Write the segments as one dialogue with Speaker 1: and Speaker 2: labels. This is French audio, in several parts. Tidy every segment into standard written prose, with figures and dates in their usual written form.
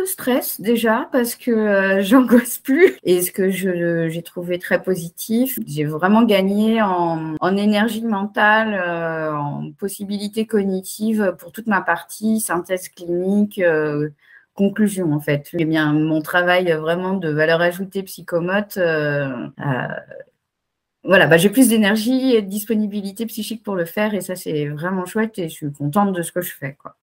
Speaker 1: de stress déjà parce que j'angoisse plus. Et ce que j'ai trouvé très positif, j'ai vraiment gagné en énergie mentale, en possibilités cognitives pour toute ma partie synthèse clinique, conclusion en fait. Eh bien, mon travail vraiment de valeur ajoutée psychomote, voilà, j'ai plus d'énergie et de disponibilité psychique pour le faire et ça c'est vraiment chouette et je suis contente de ce que je fais, quoi.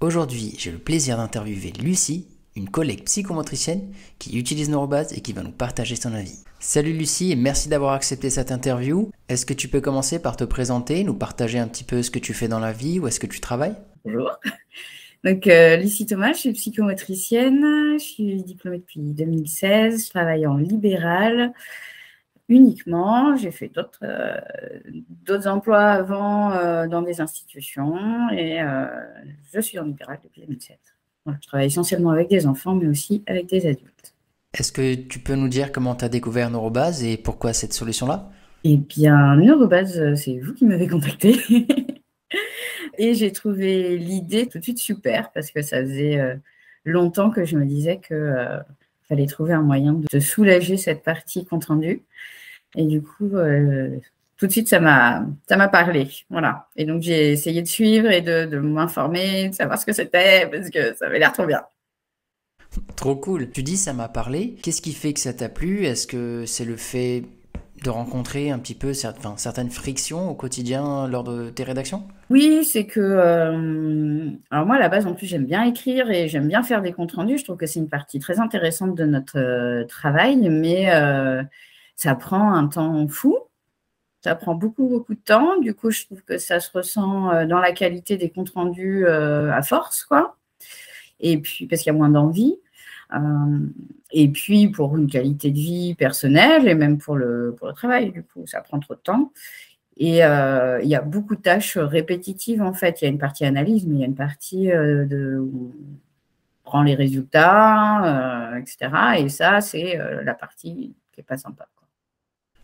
Speaker 2: Aujourd'hui, j'ai le plaisir d'interviewer Lucie, une collègue psychomotricienne qui utilise Neurobase et qui va nous partager son avis. Salut Lucie et merci d'avoir accepté cette interview. Est-ce que tu peux commencer par te présenter, nous partager un petit peu ce que tu fais dans la vie, où est-ce que tu travailles?
Speaker 1: Bonjour. Donc, Lucie Thomas, je suis psychomotricienne, je suis diplômée depuis 2016, je travaille en libéral uniquement. J'ai fait d'autres emplois avant dans des institutions et je suis en libéral depuis 2007. Voilà, je travaille essentiellement avec des enfants, mais aussi avec des adultes.
Speaker 2: Est-ce que tu peux nous dire comment tu as découvert Neurobase et pourquoi cette solution-là?
Speaker 1: Eh bien, Neurobase, c'est vous qui m'avez contacté. Et j'ai trouvé l'idée tout de suite super parce que ça faisait longtemps que je me disais qu'il fallait trouver un moyen de soulager cette partie compte rendu. Et du coup, tout de suite, ça m'a parlé. Voilà. Et donc, j'ai essayé de suivre et de m'informer, de savoir ce que c'était parce que ça avait l'air trop bien.
Speaker 2: Trop cool. Tu dis ça m'a parlé. Qu'est-ce qui fait que ça t'a plu? Est-ce que c'est le fait de rencontrer un petit peu certaines frictions au quotidien lors de tes rédactions?
Speaker 1: Oui, c'est que, alors moi, à la base, en plus, j'aime bien écrire et j'aime bien faire des comptes rendus. Je trouve que c'est une partie très intéressante de notre travail, mais ça prend un temps fou. Ça prend beaucoup, beaucoup de temps. Du coup, je trouve que ça se ressent dans la qualité des comptes rendus à force, quoi. Et puis, parce qu'il y a moins d'envie. Et puis, pour une qualité de vie personnelle et même pour le travail, du coup, ça prend trop de temps. Et il y a beaucoup de tâches répétitives, en fait. Il y a une partie analyse, mais il y a une partie où on prend les résultats, etc. Et ça, c'est la partie qui n'est pas sympa.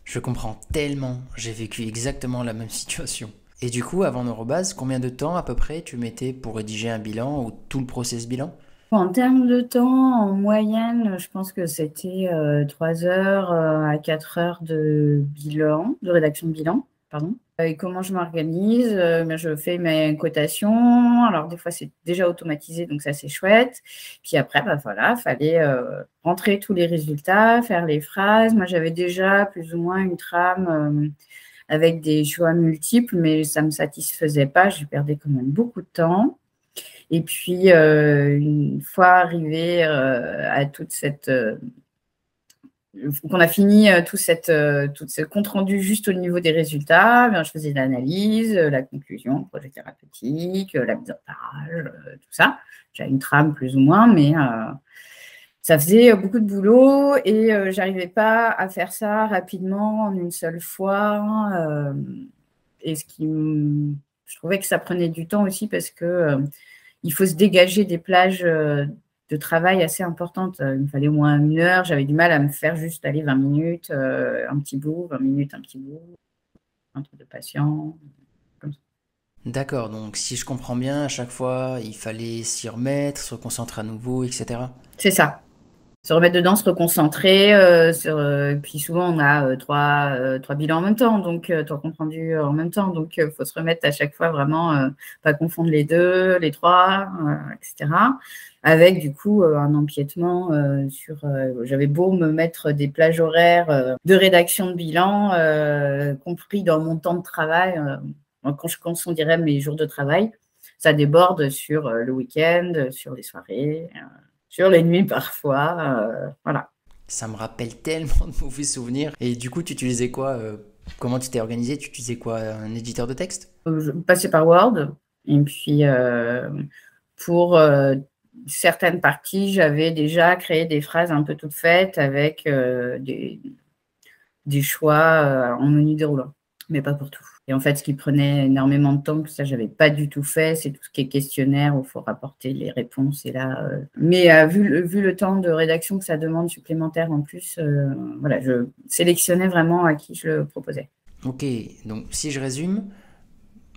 Speaker 2: Je comprends tellement, j'ai vécu exactement la même situation. Et du coup, avant Neurobase, combien de temps à peu près tu mettais pour rédiger un bilan ou tout le process bilan?
Speaker 1: En termes de temps, en moyenne, je pense que c'était 3 heures à 4 heures de bilan, de rédaction de bilan, pardon. Et comment je m'organise? Je fais mes cotations. Alors, des fois, c'est déjà automatisé, donc ça, c'est chouette. Puis après, voilà, fallait rentrer tous les résultats, faire les phrases. Moi, j'avais déjà plus ou moins une trame avec des choix multiples, mais ça ne me satisfaisait pas. Je perdais quand même beaucoup de temps. Et puis, une fois arrivé à toute cette... qu'on a fini tout ce compte rendu juste au niveau des résultats, je faisais l'analyse, la conclusion, le projet thérapeutique, la mise en page, tout ça. J'avais une trame plus ou moins, mais ça faisait beaucoup de boulot et je n'arrivais pas à faire ça rapidement en une seule fois. Et je trouvais que ça prenait du temps aussi parce que il faut se dégager des plages de travail assez importantes. Il me fallait au moins 1 heure. J'avais du mal à me faire juste aller 20 minutes, un petit bout, 20 minutes, un petit bout, un truc de patient, comme ça.
Speaker 2: D'accord, donc si je comprends bien, à chaque fois, il fallait s'y remettre, se concentrer à nouveau, etc.
Speaker 1: C'est ça. Se remettre dedans, se reconcentrer. Puis souvent, on a trois bilans en même temps, donc trois comptes rendus en même temps. Donc, il faut se remettre à chaque fois vraiment, pas confondre les deux, les trois, etc. Avec du coup un empiètement sur. J'avais beau me mettre des plages horaires de rédaction de bilan, compris dans mon temps de travail. Quand je considérais mes jours de travail, ça déborde sur le week-end, sur les soirées. Sur les nuits parfois, voilà.
Speaker 2: Ça me rappelle tellement de mauvais souvenirs. Et du coup, tu utilisais quoi comment tu t'es organisé? Tu utilisais quoi? Un éditeur de texte?
Speaker 1: Je passais par Word et puis pour certaines parties, j'avais déjà créé des phrases un peu toutes faites avec des choix en menu déroulant, mais pas pour tout. Et en fait, ce qui prenait énormément de temps, que ça, j'avais pas du tout fait, c'est tout ce qui est questionnaire où il faut rapporter les réponses. Et là, mais vu le temps de rédaction que ça demande supplémentaire en plus, voilà, je sélectionnais vraiment à qui je le proposais.
Speaker 2: Ok, donc si je résume,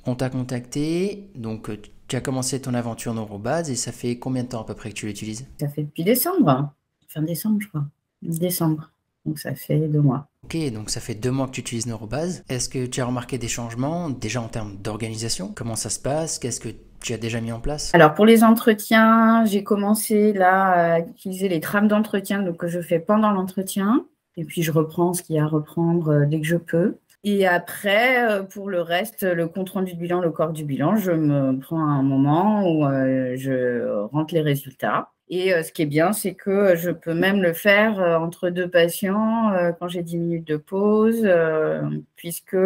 Speaker 2: on t'a contacté, donc Tu as commencé ton aventure Neurobase et ça fait combien de temps à peu près que tu l'utilises?
Speaker 1: Ça fait depuis décembre, fin décembre, je crois. Décembre. Donc, ça fait 2 mois.
Speaker 2: Ok, donc ça fait 2 mois que tu utilises Neurobase. Est-ce que tu as remarqué des changements déjà en termes d'organisation? Comment ça se passe? Qu'est-ce que tu as déjà mis en place?
Speaker 1: Alors, pour les entretiens, j'ai commencé là à utiliser les trames d'entretien donc, que je fais pendant l'entretien. Et puis, je reprends ce qu'il y a à reprendre dès que je peux. Et après, pour le reste, le compte-rendu de bilan, le corps du bilan, je me prends un moment où je rentre les résultats. Et ce qui est bien, c'est que je peux même le faire entre deux patients quand j'ai 10 minutes de pause, puisque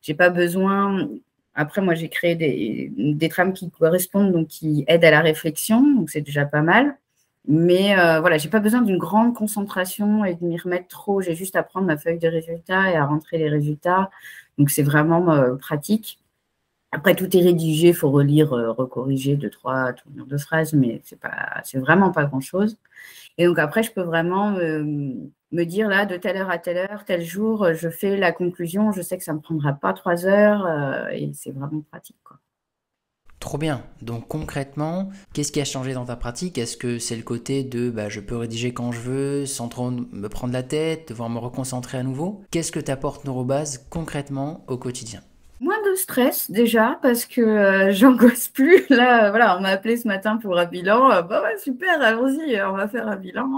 Speaker 1: j'ai pas besoin. Après, moi, j'ai créé des trames qui correspondent, donc qui aident à la réflexion, donc c'est déjà pas mal. Mais voilà, j'ai pas besoin d'une grande concentration et de m'y remettre trop. J'ai juste à prendre ma feuille de résultats et à rentrer les résultats. Donc, c'est vraiment pratique. Après, tout est rédigé, il faut relire, recorriger 2, 3 tournures de phrases, mais c'est vraiment pas grand-chose. Et donc, après, je peux vraiment me dire, là, de telle heure à telle heure, tel jour, je fais la conclusion. Je sais que ça ne me prendra pas 3 heures et c'est vraiment pratique, quoi.
Speaker 2: Trop bien. Donc concrètement, qu'est-ce qui a changé dans ta pratique? Est-ce que c'est le côté de je peux rédiger quand je veux, sans trop me prendre la tête, devoir me reconcentrer à nouveau? Qu'est-ce que t'apporte Neurobase concrètement au quotidien?
Speaker 1: Moins de stress déjà parce que j'angoisse plus. Là, voilà, on m'a appelé ce matin pour un bilan. Ouais, super, allons-y, on va faire un bilan.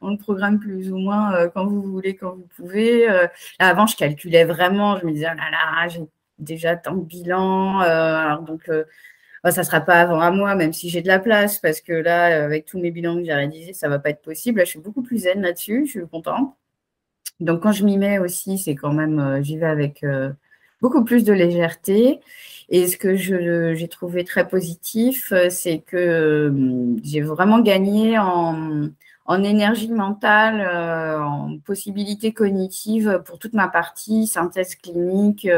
Speaker 1: On le programme plus ou moins quand vous voulez, quand vous pouvez. Là, avant, je calculais vraiment. Je me disais, oh là là, j'ai déjà tant de bilans. Alors donc, ça ne sera pas avant un mois, même si j'ai de la place, parce que là, avec tous mes bilans que j'ai réalisés, ça ne va pas être possible. Là, je suis beaucoup plus zen là-dessus. Je suis contente. Donc, quand je m'y mets aussi, c'est quand même, j'y vais avec beaucoup plus de légèreté. Et ce que j'ai trouvé très positif, c'est que j'ai vraiment gagné en énergie mentale, en possibilités cognitives pour toute ma partie synthèse clinique,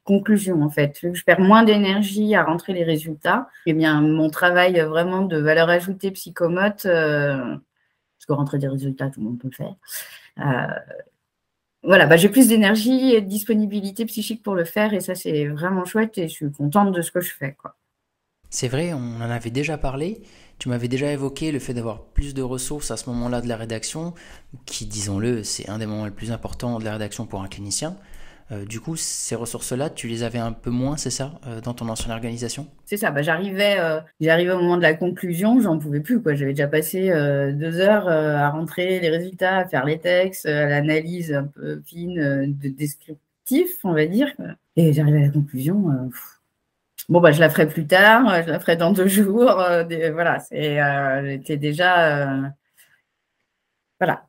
Speaker 1: conclusion en fait. Vu que je perds moins d'énergie à rentrer les résultats, eh bien, mon travail vraiment de valeur ajoutée psychomote, parce que rentrer des résultats, tout le monde peut le faire. Voilà, j'ai plus d'énergie et de disponibilité psychique pour le faire et ça, c'est vraiment chouette et je suis contente de ce que je fais, quoi.
Speaker 2: C'est vrai, on en avait déjà parlé. Tu m'avais déjà évoqué le fait d'avoir plus de ressources à ce moment-là de la rédaction, qui, disons-le, c'est un des moments les plus importants de la rédaction pour un clinicien. Du coup, ces ressources-là, tu les avais un peu moins, c'est ça, dans ton ancienne organisation?
Speaker 1: C'est ça, j'arrivais au moment de la conclusion, j'en pouvais plus, quoi. J'avais déjà passé 2 heures à rentrer les résultats, à faire les textes, l'analyse un peu fine de descriptif, on va dire. Et j'arrivais à la conclusion. Je la ferai plus tard, je la ferai dans 2 jours. Voilà, j'étais déjà. Voilà.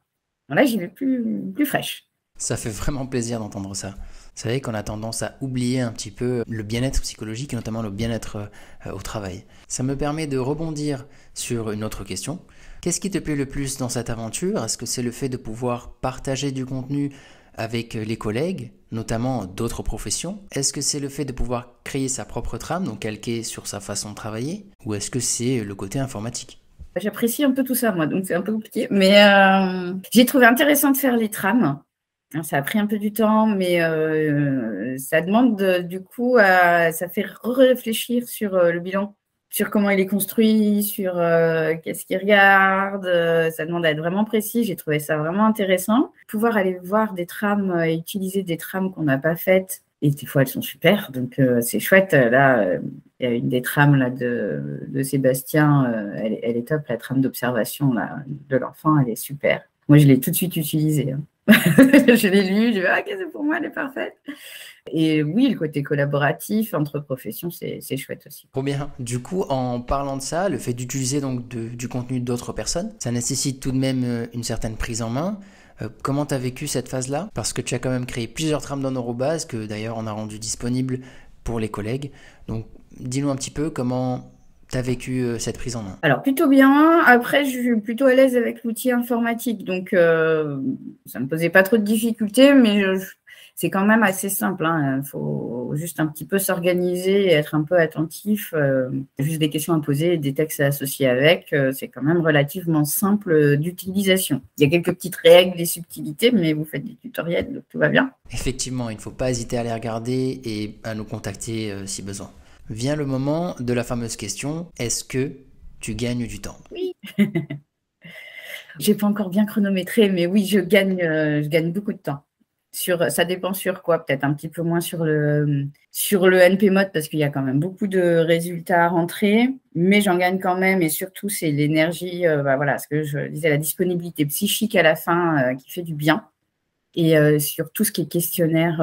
Speaker 1: Là, j'y vais plus fraîche.
Speaker 2: Ça fait vraiment plaisir d'entendre ça. C'est vrai qu'on a tendance à oublier un petit peu le bien-être psychologique et notamment le bien-être au travail. Ça me permet de rebondir sur une autre question. Qu'est-ce qui te plaît le plus dans cette aventure? Est-ce que c'est le fait de pouvoir partager du contenu avec les collègues, notamment d'autres professions? Est-ce que c'est le fait de pouvoir créer sa propre trame, donc calquer sur sa façon de travailler? Ou est-ce que c'est le côté informatique?
Speaker 1: J'apprécie un peu tout ça, moi, donc c'est un peu compliqué. Mais j'ai trouvé intéressant de faire les trames. Ça a pris un peu du temps, mais ça demande du coup, ça fait réfléchir sur le bilan, sur comment il est construit, sur qu'est-ce qu'il regarde. Ça demande à être vraiment précis. J'ai trouvé ça vraiment intéressant. Pouvoir aller voir des trames et utiliser des trames qu'on n'a pas faites. Et des fois, elles sont super, donc c'est chouette. Là, il y a une des trames là, de Sébastien, elle est top. La trame d'observation là, de l'enfant, elle est super. Moi, je l'ai tout de suite utilisée. Je l'ai lu, je dis ok, c'est pour moi, elle est parfaite. Et oui, le côté collaboratif entre professions, c'est chouette aussi.
Speaker 2: Trop bien. Du coup, en parlant de ça, le fait d'utiliser donc du contenu d'autres personnes, ça nécessite tout de même une certaine prise en main. Comment tu as vécu cette phase-là? Parce que tu as quand même créé plusieurs trames dans Neurobase, que d'ailleurs on a rendu disponibles pour les collègues. Donc, dis-nous un petit peu comment tu as vécu cette prise en main.
Speaker 1: Alors, plutôt bien. Après, je suis plutôt à l'aise avec l'outil informatique. Donc, ça ne me posait pas trop de difficultés, mais c'est quand même assez simple. Il faut juste un petit peu s'organiser et être un peu attentif. Juste des questions à poser et des textes à associer avec. C'est quand même relativement simple d'utilisation. Il y a quelques petites règles, des subtilités, mais vous faites des tutoriels, donc tout va bien.
Speaker 2: Effectivement, il ne faut pas hésiter à les regarder et à nous contacter si besoin. Vient le moment de la fameuse question, est-ce que tu gagnes du temps?
Speaker 1: Oui. J'ai pas encore bien chronométré, mais oui, je gagne beaucoup de temps. Ça dépend sur quoi, peut-être un petit peu moins sur le NP mode parce qu'il y a quand même beaucoup de résultats à rentrer, mais j'en gagne quand même et surtout c'est l'énergie, voilà, ce que je disais, la disponibilité psychique à la fin qui fait du bien. Et sur tout ce qui est questionnaire,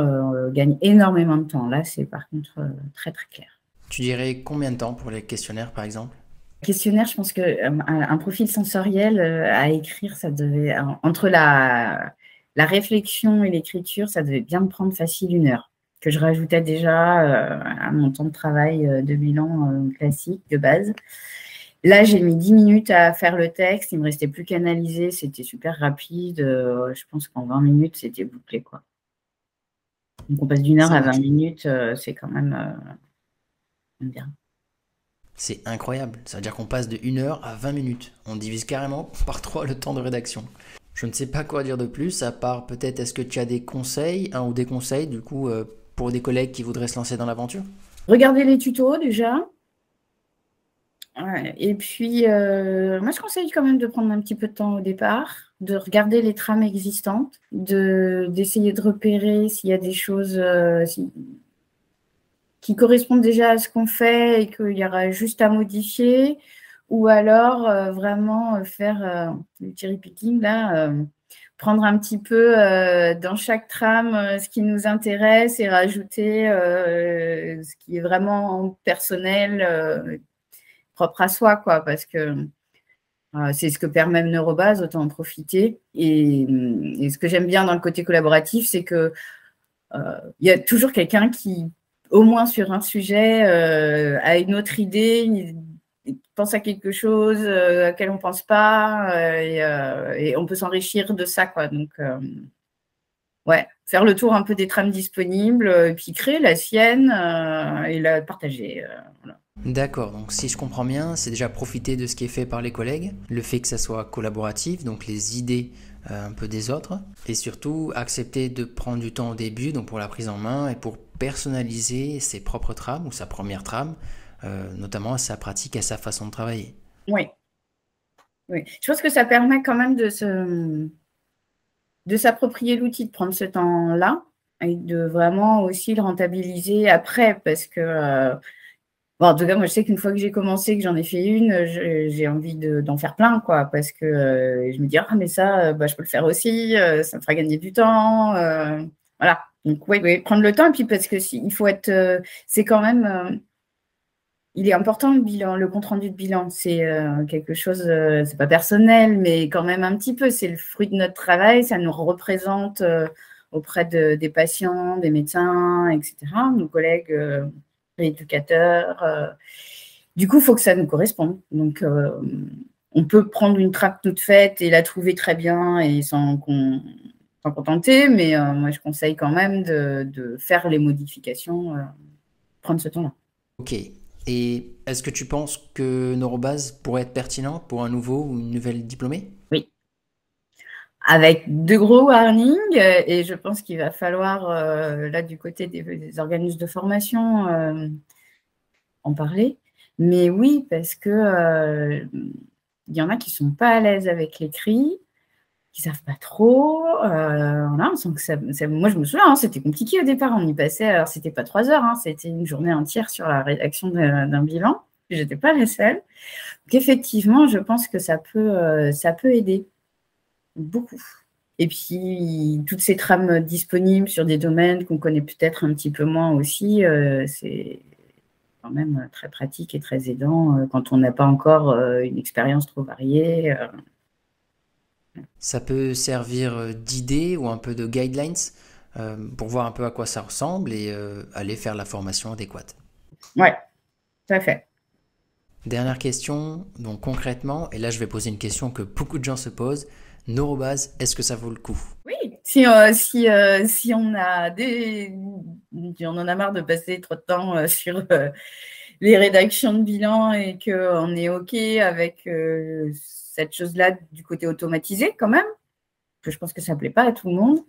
Speaker 1: gagne énormément de temps. Là, c'est par contre très très clair.
Speaker 2: Tu dirais combien de temps pour les questionnaires par exemple?
Speaker 1: Questionnaire, je pense qu'un profil sensoriel à écrire, ça devait, entre la réflexion et l'écriture, ça devait bien me prendre facile 1 heure, que je rajoutais déjà à mon temps de travail de bilan classique de base. Là, j'ai mis 10 minutes à faire le texte, il ne me restait plus qu'à analyser, c'était super rapide. Je pense qu'en 20 minutes, c'était bouclé, quoi. Donc, on passe d'1 heure
Speaker 2: Ça
Speaker 1: à 20
Speaker 2: marche.
Speaker 1: minutes, c'est quand même bien.
Speaker 2: C'est incroyable, ça veut dire qu'on passe de 1 heure à 20 minutes. On divise carrément par 3 le temps de rédaction. Je ne sais pas quoi dire de plus, à part peut-être est-ce que tu as des conseils, un ou des conseils du coup pour des collègues qui voudraient se lancer dans l'aventure?
Speaker 1: Regardez les tutos déjà. Ouais. Et puis, moi, je conseille quand même de prendre un petit peu de temps au départ, de regarder les trames existantes, d'essayer de repérer s'il y a des choses qui correspondent déjà à ce qu'on fait et qu'il y aura juste à modifier, ou alors vraiment faire le cherry picking, là, prendre un petit peu dans chaque trame ce qui nous intéresse et rajouter ce qui est vraiment personnel, propre à soi, quoi, parce que c'est ce que permet Neurobase, autant en profiter. Et ce que j'aime bien dans le côté collaboratif, c'est que il y a toujours quelqu'un qui, au moins sur un sujet, a une autre idée, il pense à quelque chose auquel on ne pense pas, et on peut s'enrichir de ça, quoi. Donc, ouais, faire le tour un peu des trames disponibles, et puis créer la sienne et la partager. Voilà.
Speaker 2: D'accord, donc si je comprends bien, c'est déjà profiter de ce qui est fait par les collègues, le fait que ça soit collaboratif, donc les idées un peu des autres, et surtout accepter de prendre du temps au début, donc pour la prise en main et pour personnaliser ses propres trames ou sa première trame, notamment à sa pratique, à sa façon de travailler.
Speaker 1: Oui, oui. Je pense que ça permet quand même de s'approprier l'outil, de prendre ce temps-là et de vraiment aussi le rentabiliser après parce que bon, en tout cas, moi, je sais qu'une fois que j'ai commencé, que j'en ai fait une, j'ai envie d'en faire plein, quoi, parce que je me dis, ah, mais ça, bah, je peux le faire aussi, ça me fera gagner du temps. Voilà. Donc, oui, oui, prendre le temps. Et puis, parce que il faut être, c'est quand même, il est important le bilan, le compte-rendu de bilan. C'est quelque chose, c'est pas personnel, mais quand même un petit peu. C'est le fruit de notre travail. Ça nous représente auprès des patients, des médecins, etc., nos collègues éducateurs. Du coup, il faut que ça nous corresponde. Donc, on peut prendre une trappe toute faite et la trouver très bien et s'en contenter, mais moi, je conseille quand même de faire les modifications, prendre ce temps-là.
Speaker 2: Ok, et est-ce que tu penses que Neurobase pourrait être pertinent pour un nouveau ou une nouvelle diplômée?
Speaker 1: Oui, avec de gros warnings, et je pense qu'il va falloir, là, du côté des organismes de formation, en parler. Mais oui, parce que il y en a qui ne sont pas à l'aise avec l'écrit, qui ne savent pas trop. Voilà, on sent que moi, je me souviens, hein, c'était compliqué au départ. On y passait, alors c'était pas 3 heures, hein, c'était une journée entière sur la rédaction d'un bilan. Je n'étais pas la seule. Donc effectivement, je pense que ça peut aider beaucoup. Et puis, toutes ces trames disponibles sur des domaines qu'on connaît peut-être un petit peu moins aussi, c'est quand même très pratique et très aidant quand on n'a pas encore une expérience trop variée.
Speaker 2: Ça peut servir d'idée ou un peu de guidelines pour voir un peu à quoi ça ressemble et aller faire la formation adéquate.
Speaker 1: Ouais, tout à fait.
Speaker 2: Dernière question, donc concrètement, et là je vais poser une question que beaucoup de gens se posent, Neurobase, est-ce que ça vaut le coup?
Speaker 1: Oui, si on en a marre de passer trop de temps sur les rédactions de bilan et qu'on est OK avec cette chose-là du côté automatisé quand même, que je pense que ça ne plaît pas à tout le monde,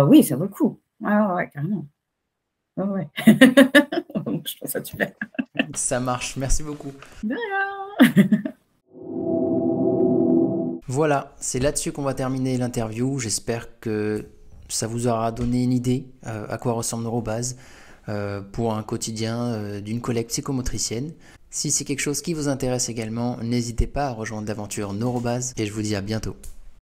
Speaker 1: oui, ça vaut le coup. Ouais, ouais, ouais, carrément. Ouais, ouais. je trouve ça super.
Speaker 2: Ça marche, merci beaucoup.
Speaker 1: De rien.
Speaker 2: Voilà, c'est là-dessus qu'on va terminer l'interview. J'espère que ça vous aura donné une idée à quoi ressemble Neurobase pour un quotidien d'une collègue psychomotricienne. Si c'est quelque chose qui vous intéresse également, n'hésitez pas à rejoindre l'aventure Neurobase et je vous dis à bientôt.